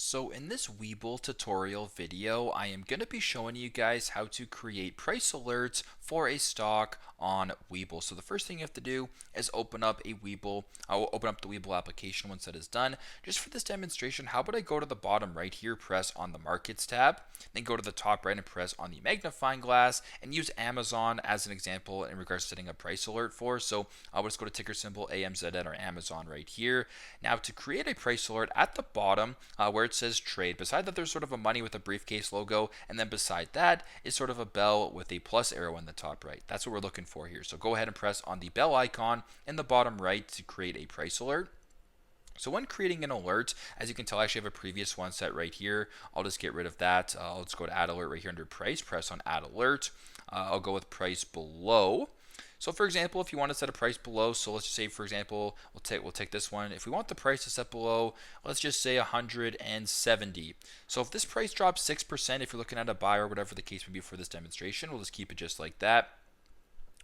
So in this Webull tutorial video, I am going to be showing you guys how to create price alerts for a stock on Webull. So the first thing you have to do is open up a Webull. I'll open up the Webull application once that is done. Just for this demonstration, how about I go to the bottom right here, press on the Markets tab, then go to the top right and press on the magnifying glass and use Amazon as an example in regards to setting a price alert for. So I'll just go to ticker symbol AMZN or Amazon right here. Now to create a price alert at the bottom where it says trade, beside that there's sort of a money with a briefcase logo, and then beside that is sort of a bell with a plus arrow in the top right. That's what we're looking for here. So go ahead and press on the bell icon in the bottom right to create a price alert. So when creating an alert, as you can tell, I actually have a previous one set right here. I'll just get rid of that. I'll just go to add alert right here under price, press on add alert. I'll go with price below. So for example, if you want to set a price below, so let's just say, for example, we'll take this one. If we want the price to set below, let's just say 170. So if this price drops 6%, if you're looking at a buy or whatever the case may be for this demonstration, we'll just keep it just like that.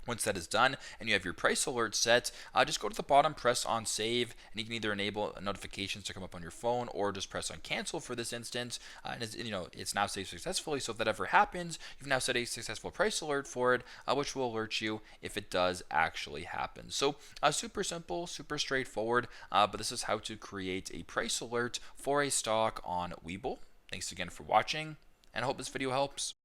Once that is done and you have your price alert set, just go to the bottom, press on save, and you can either enable notifications to come up on your phone or just press on cancel for this instance. And it's now saved successfully. So if that ever happens, you've now set a successful price alert for it, which will alert you if it does actually happen. So super simple, super straightforward, but this is how to create a price alert for a stock on Webull. Thanks again for watching, and I hope this video helps.